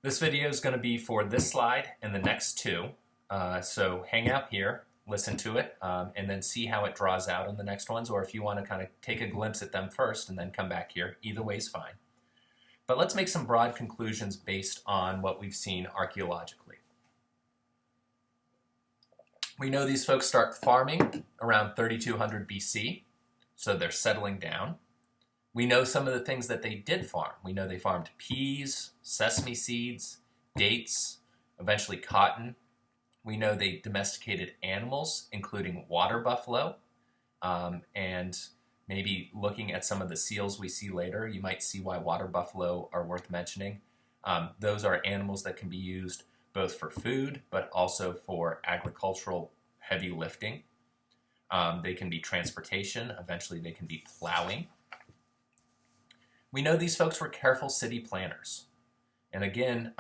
This video is going to be for this slide and the next two. So hang out here, listen to it, and then see how it draws out on the next ones, or if you want to kind of take a glimpse at them first and then come back here. Either way is fine. But let's make some broad conclusions based on what we've seen archaeologically. We know these folks start farming around 3200 BC, so they're settling down. We know some of the things that they did farm. We know they farmed peas, sesame seeds, dates, eventually cotton. We know they domesticated animals, including water buffalo, and maybe looking at some of the seals we see later, you might see why water buffalo are worth mentioning. Those are animals that can be used both for food, but also for agricultural heavy lifting. They can be transportation. Eventually they can be plowing. We know these folks were careful city planners. And again,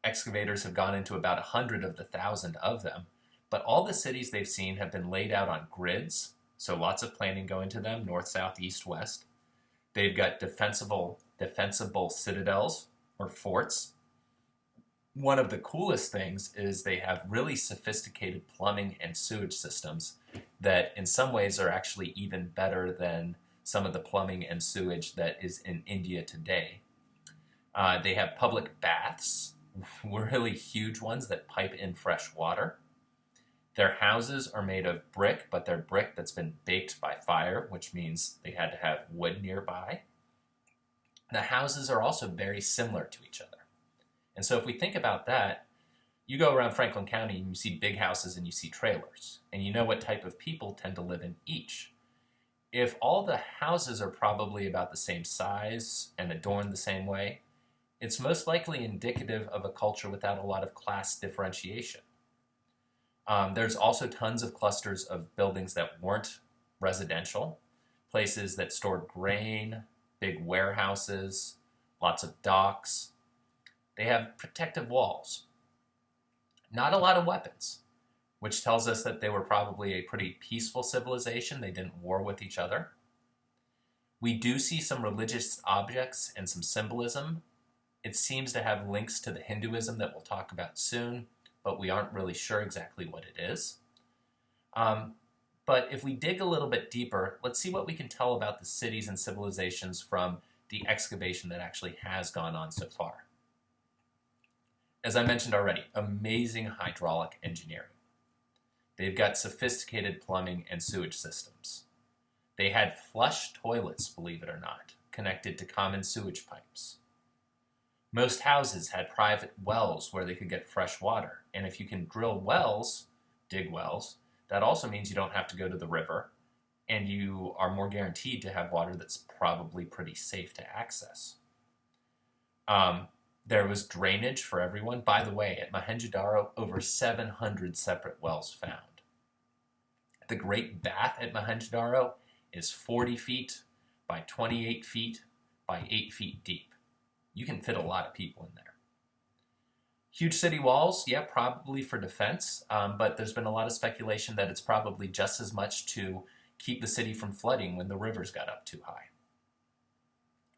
excavators have gone into about 100 of the 1,000 of them. But all the cities they've seen have been laid out on grids, so lots of planning going to them, north, south, east, west. They've got defensible citadels or forts. One of the coolest things is they have really sophisticated plumbing and sewage systems that in some ways are actually even better than some of the plumbing and sewage that is in India today. They have public baths, really huge ones that pipe in fresh water. Their houses are made of brick, but they're brick that's been baked by fire, which means they had to have wood nearby. The houses are also very similar to each other. And so if we think about that, you go around Franklin County and you see big houses and you see trailers, and you know what type of people tend to live in each. If all the houses are probably about the same size and adorned the same way, it's most likely indicative of a culture without a lot of class differentiation. There's also tons of clusters of buildings that weren't residential, places that stored grain, big warehouses, lots of docks. They have protective walls. Not a lot of weapons, which tells us that they were probably a pretty peaceful civilization. They didn't war with each other. We do see some religious objects and some symbolism. It seems to have links to the Hinduism that we'll talk about soon, but we aren't really sure exactly what it is. But if we dig a little bit deeper, let's see what we can tell about the cities and civilizations from the excavation that actually has gone on so far. As I mentioned already, amazing hydraulic engineering. They've got sophisticated plumbing and sewage systems. They had flush toilets, believe it or not, connected to common sewage pipes. Most houses had private wells where they could get fresh water. And if you can drill wells, dig wells, that also means you don't have to go to the river, and you are more guaranteed to have water that's probably pretty safe to access. There was drainage for everyone. By the way, at Mohenjo-Daro, over 700 separate wells found. The Great Bath at Mohenjo-Daro is 40 feet by 28 feet by 8 feet deep. You can fit a lot of people in there. Huge city walls, yeah, probably for defense, but there's been a lot of speculation that it's probably just as much to keep the city from flooding when the rivers got up too high.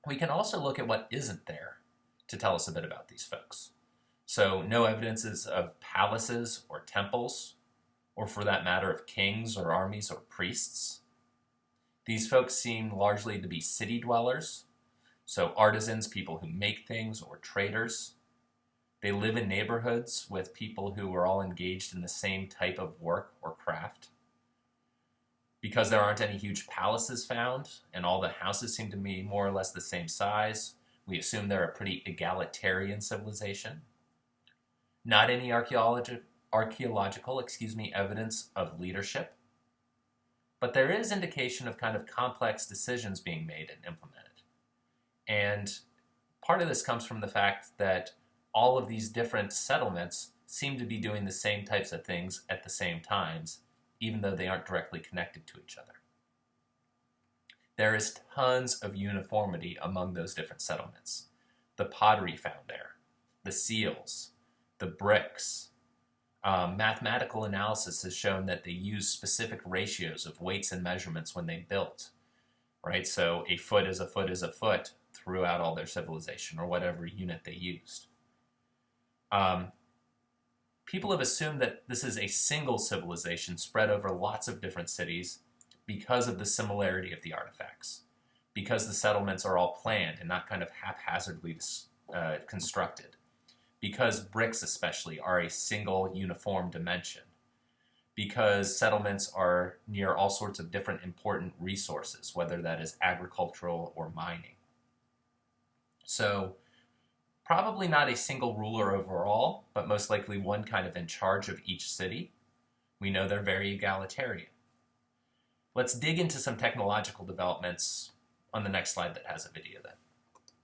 We can also look at what isn't there to tell us a bit about these folks. So no evidences of palaces or temples, or for that matter of kings or armies or priests. These folks seem largely to be city dwellers, so artisans, people who make things, or traders. They live in neighborhoods with people who are all engaged in the same type of work or craft. Because there aren't any huge palaces found, and all the houses seem to be more or less the same size, we assume they're a pretty egalitarian civilization. Not any archaeological evidence of leadership, but there is indication of kind of complex decisions being made and implemented. And part of this comes from the fact that all of these different settlements seem to be doing the same types of things at the same times, even though they aren't directly connected to each other. There is tons of uniformity among those different settlements. The pottery found there, the seals, the bricks. Mathematical analysis has shown that they use specific ratios of weights and measurements when they built, right? So a foot is a foot is a foot throughout all their civilization, or whatever unit they used. People have assumed that this is a single civilization spread over lots of different cities because of the similarity of the artifacts, because the settlements are all planned and not kind of haphazardly constructed, because bricks especially are a single uniform dimension, because settlements are near all sorts of different important resources, whether that is agricultural or mining. So probably not a single ruler overall, but most likely one kind of in charge of each city. We know they're very egalitarian. Let's dig into some technological developments on the next slide that has a video then.